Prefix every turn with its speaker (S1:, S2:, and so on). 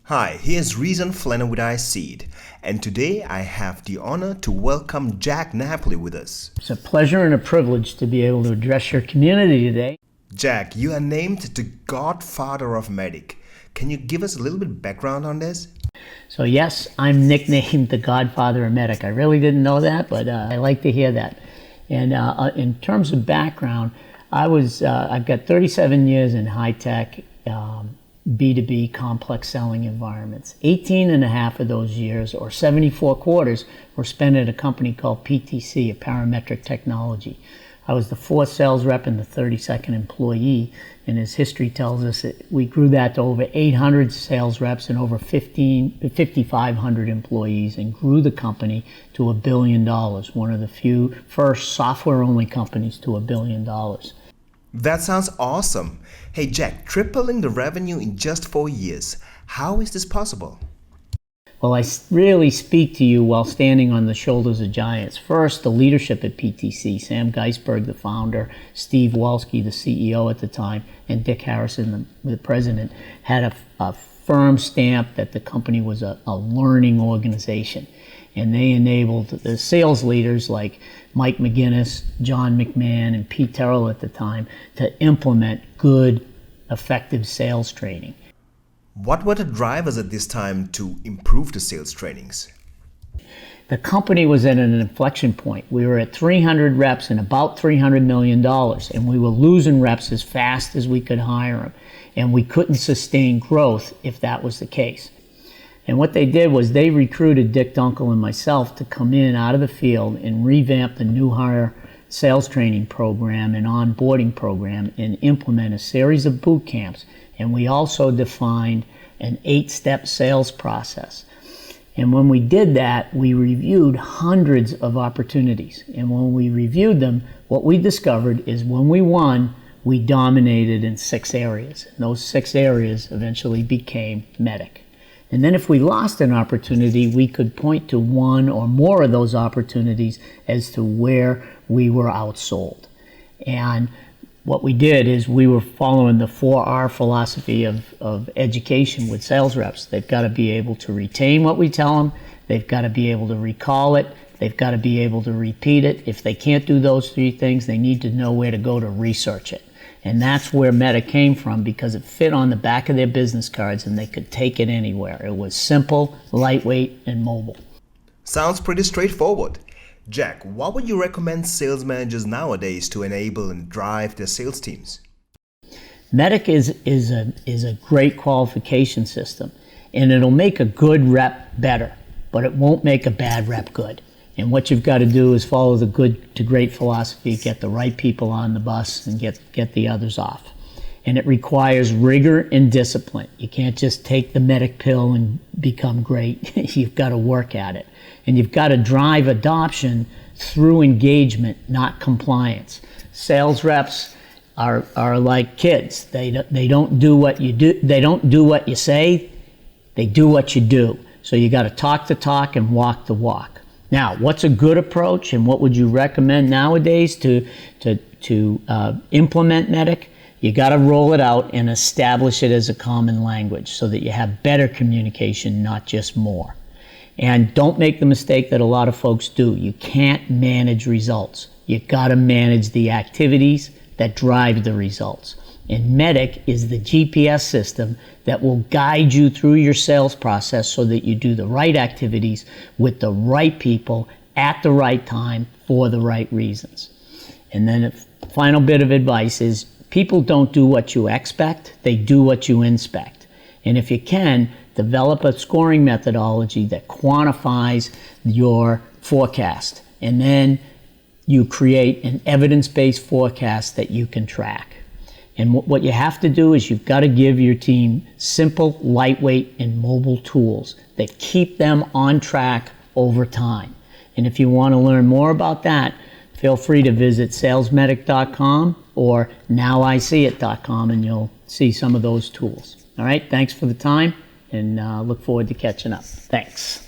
S1: Hi, here's Reason Flanner with iSEEit, and today I have the honor to welcome Jack Napoli with us.
S2: It's a pleasure and a privilege to be able to address your community today.
S1: Jack, you are named the Godfather of MEDDIC. Can you give us a little bit of background on this?
S2: So yes, I'm nicknamed the Godfather of MEDDIC. I really didn't know that, but I like to hear that. And in terms of background, I've got 37 years in high-tech B2B complex selling environments. 18 and a half of those years, or 74 quarters, were spent at a company called PTC, a parametric technology. I was the fourth sales rep and the 32nd employee, and as history tells us, we grew that to over 800 sales reps and over 5,500 employees, and grew the company to $1 billion, one of the few first software-only companies to $1 billion.
S1: That sounds awesome. Hey Jack, tripling the revenue in just 4 years. How is this possible?
S2: Well, I really speak to you while standing on the shoulders of giants. First, the leadership at PTC, Sam Geisberg, the founder, Steve Walski, the CEO at the time, and Dick Harrison, the president, had a firm stamp that the company was a learning organization. And they enabled the sales leaders like Mike McGinnis, John McMahon, and Pete Terrell at the time to implement good, effective sales training.
S1: What were the drivers at this time to improve the sales trainings?
S2: The company was at an inflection point. We were at 300 reps and about $300 million, and we were losing reps as fast as we could hire them. And we couldn't sustain growth if that was the case. And what they did was they recruited Dick Dunkel and myself to come in out of the field and revamp the new hire sales training program and onboarding program and implement a series of boot camps. And we also defined an 8-step sales process. And when we did that, we reviewed hundreds of opportunities. And when we reviewed them, what we discovered is when we won, we dominated in 6 areas. And those 6 areas eventually became MEDDIC. And then if we lost an opportunity, we could point to one or more of those opportunities as to where we were outsold. And what we did is we were following the 4R philosophy of education with sales reps. They've got to be able to retain what we tell them. They've got to be able to recall it. They've got to be able to repeat it. If they can't do those 3 things, they need to know where to go to research it. And that's where MEDDIC came from, because it fit on the back of their business cards and they could take it anywhere. It was simple, lightweight, and mobile.
S1: Sounds pretty straightforward. Jack, what would you recommend sales managers nowadays to enable and drive their sales teams?
S2: MEDDIC is a great qualification system, and it'll make a good rep better, but it won't make a bad rep good. And what you've got to do is follow the good to great philosophy, get the right people on the bus and get the others off. And it requires rigor and discipline. You can't just take the MEDDIC pill and become great. You've got to work at it. And you've got to drive adoption through engagement, not compliance. Sales reps are like kids. They don't do what you do. They don't do what you say. They do what you do. So you got to talk the talk and walk the walk. Now, what's a good approach, and what would you recommend nowadays to implement MEDDIC? You got to roll it out and establish it as a common language so that you have better communication, not just more. And don't make the mistake that a lot of folks do. You can't manage results. You got to manage the activities that drive the results. And MEDDIC is the GPS system that will guide you through your sales process so that you do the right activities with the right people at the right time for the right reasons. And then a final bit of advice is people don't do what you expect, they do what you inspect. And if you can, develop a scoring methodology that quantifies your forecast. And then you create an evidence-based forecast that you can track. And what you have to do is you've got to give your team simple, lightweight, and mobile tools that keep them on track over time. And if you want to learn more about that, feel free to visit salesmedic.com or nowiseeit.com, and you'll see some of those tools. All right, thanks for the time, and look forward to catching up. Thanks.